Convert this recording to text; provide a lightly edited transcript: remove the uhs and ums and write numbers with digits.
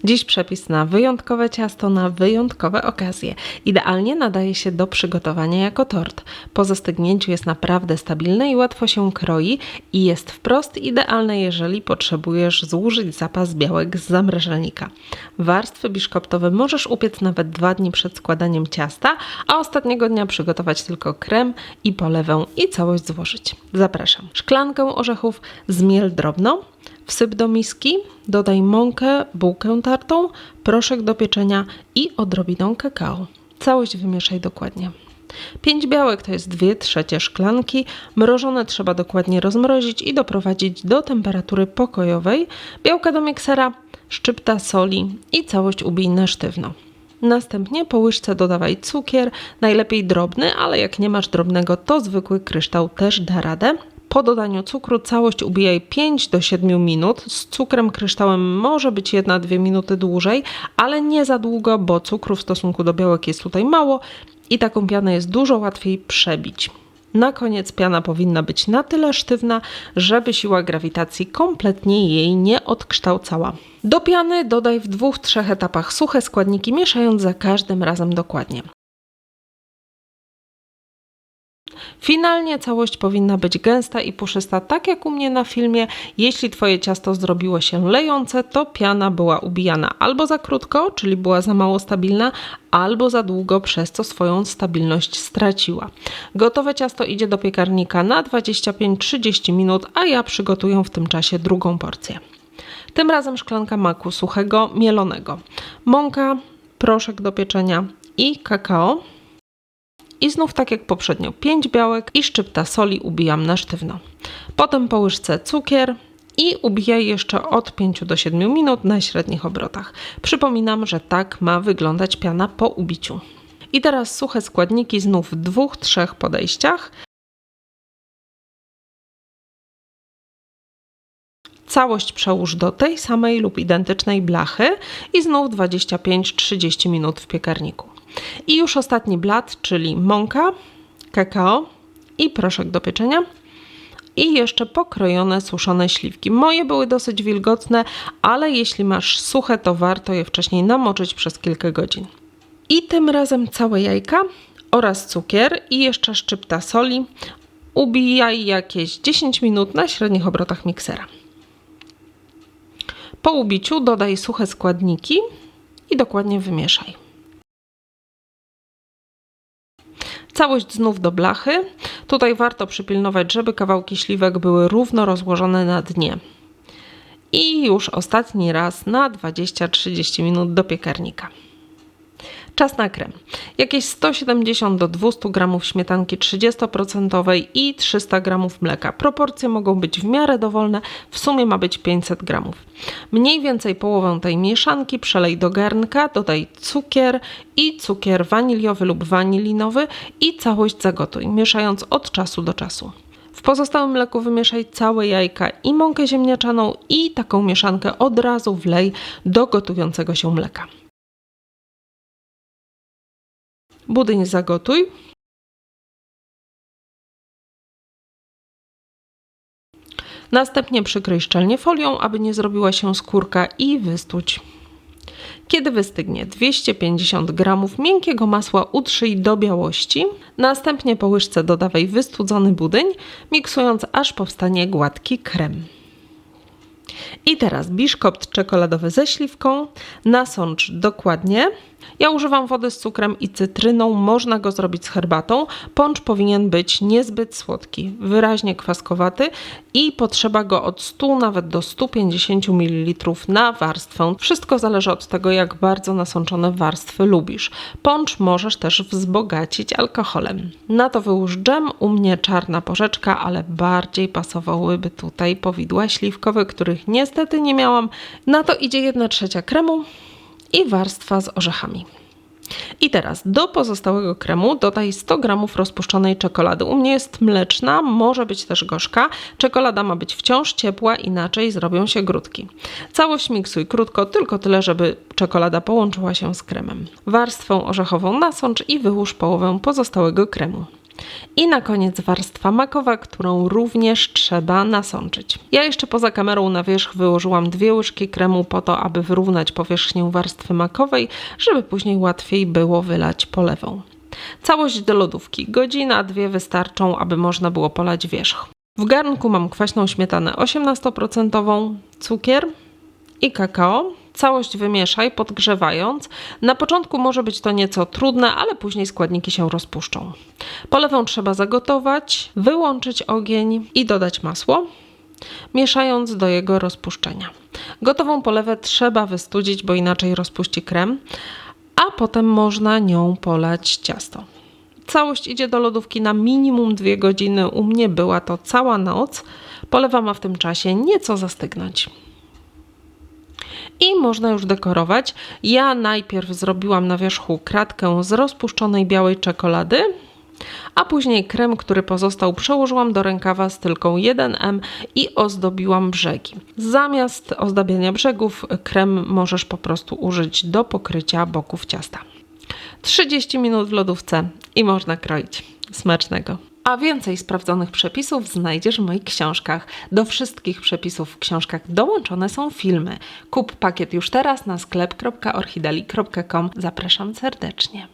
Dziś przepis na wyjątkowe ciasto, na wyjątkowe okazje. Idealnie nadaje się do przygotowania jako tort. Po zastygnięciu jest naprawdę stabilne i łatwo się kroi i jest wprost idealne, jeżeli potrzebujesz zużyć zapas białek z zamrażalnika. Warstwy biszkoptowe możesz upiec nawet 2 dni przed składaniem ciasta, a ostatniego dnia przygotować tylko krem i polewę i całość złożyć. Zapraszam. Szklankę orzechów zmiel drobno. Wsyp do miski, dodaj mąkę, bułkę tartą, proszek do pieczenia i odrobinę kakao. Całość wymieszaj dokładnie. 5 białek to jest 2/3 szklanki. Mrożone trzeba dokładnie rozmrozić i doprowadzić do temperatury pokojowej. Białka do miksera, szczypta soli i całość ubij na sztywno. Następnie po łyżce dodawaj cukier, najlepiej drobny, ale jak nie masz drobnego, to zwykły kryształ też da radę. Po dodaniu cukru całość ubijaj 5 do 7 minut. Z cukrem kryształem może być 1-2 minuty dłużej, ale nie za długo, bo cukru w stosunku do białek jest tutaj mało i taką pianę jest dużo łatwiej przebić. Na koniec piana powinna być na tyle sztywna, żeby siła grawitacji kompletnie jej nie odkształcała. Do piany dodaj w 2-3 etapach suche składniki, mieszając za każdym razem dokładnie. Finalnie całość powinna być gęsta i puszysta, tak jak u mnie na filmie. Jeśli Twoje ciasto zrobiło się lejące, to piana była ubijana albo za krótko, czyli była za mało stabilna, albo za długo, przez co swoją stabilność straciła. Gotowe ciasto idzie do piekarnika na 25-30 minut, a ja przygotuję w tym czasie drugą porcję. Tym razem szklanka maku suchego, mielonego, mąka, proszek do pieczenia i kakao. I znów tak jak poprzednio 5 białek i szczypta soli ubijam na sztywno. Potem po łyżce cukier i ubijaj jeszcze od 5 do 7 minut na średnich obrotach. Przypominam, że tak ma wyglądać piana po ubiciu. I teraz suche składniki znów w 2-3 podejściach. Całość przełóż do tej samej lub identycznej blachy i znów 25-30 minut w piekarniku. I już ostatni blat, czyli mąka, kakao i proszek do pieczenia i jeszcze pokrojone suszone śliwki. Moje były dosyć wilgotne, ale jeśli masz suche, to warto je wcześniej namoczyć przez kilka godzin. I tym razem całe jajka oraz cukier i jeszcze szczypta soli. Ubijaj jakieś 10 minut na średnich obrotach miksera. Po ubiciu dodaj suche składniki i dokładnie wymieszaj. Całość znów do blachy. Tutaj warto przypilnować, żeby kawałki śliwek były równo rozłożone na dnie. I już ostatni raz na 20-30 minut do piekarnika. Czas na krem. Jakieś 170 do 200 g śmietanki 30% i 300 g mleka. Proporcje mogą być w miarę dowolne, w sumie ma być 500 g. Mniej więcej połowę tej mieszanki przelej do garnka, dodaj cukier i cukier waniliowy lub wanilinowy i całość zagotuj, mieszając od czasu do czasu. W pozostałym mleku wymieszaj całe jajka i mąkę ziemniaczaną i taką mieszankę od razu wlej do gotującego się mleka. Budyń zagotuj. Następnie przykryj szczelnie folią, aby nie zrobiła się skórka i wystudź. Kiedy wystygnie, 250 g miękkiego masła utrzyj do białości. Następnie po łyżce dodawaj wystudzony budyń, miksując aż powstanie gładki krem. I teraz biszkopt czekoladowy ze śliwką. Nasącz dokładnie. Ja używam wody z cukrem i cytryną, można go zrobić z herbatą. Poncz powinien być niezbyt słodki, wyraźnie kwaskowaty i potrzeba go od 100 nawet do 150 ml na warstwę. Wszystko zależy od tego, jak bardzo nasączone warstwy lubisz. Poncz możesz też wzbogacić alkoholem. Na to wyłóż dżem, u mnie czarna porzeczka, ale bardziej pasowałyby tutaj powidła śliwkowe, których niestety nie miałam. Na to idzie 1/3 kremu i warstwa z orzechami. I teraz do pozostałego kremu dodaj 100 g rozpuszczonej czekolady. U mnie jest mleczna, może być też gorzka. Czekolada ma być wciąż ciepła, inaczej zrobią się grudki. Całość miksuj krótko, tylko tyle, żeby czekolada połączyła się z kremem. Warstwą orzechową nasącz i wyłóż połowę pozostałego kremu. I na koniec warstwa makowa, którą również trzeba nasączyć. Ja jeszcze poza kamerą na wierzch wyłożyłam 2 łyżki kremu po to, aby wyrównać powierzchnię warstwy makowej, żeby później łatwiej było wylać polewą. Całość do lodówki. Godzina, 2 wystarczą, aby można było polać wierzch. W garnku mam kwaśną śmietanę 18%, cukier i kakao. Całość wymieszaj, podgrzewając. Na początku może być to nieco trudne, ale później składniki się rozpuszczą. Polewę trzeba zagotować, wyłączyć ogień i dodać masło, mieszając do jego rozpuszczenia. Gotową polewę trzeba wystudzić, bo inaczej rozpuści krem, a potem można nią polać ciasto. Całość idzie do lodówki na minimum 2 godziny. U mnie była to cała noc. Polewa ma w tym czasie nieco zastygnąć. I można już dekorować. Ja najpierw zrobiłam na wierzchu kratkę z rozpuszczonej białej czekolady, a później krem, który pozostał, przełożyłam do rękawa stylką 1M i ozdobiłam brzegi. Zamiast ozdabiania brzegów, krem możesz po prostu użyć do pokrycia boków ciasta. 30 minut w lodówce i można kroić. Smacznego! A więcej sprawdzonych przepisów znajdziesz w moich książkach. Do wszystkich przepisów w książkach dołączone są filmy. Kup pakiet już teraz na sklep.orchideli.com. Zapraszam serdecznie.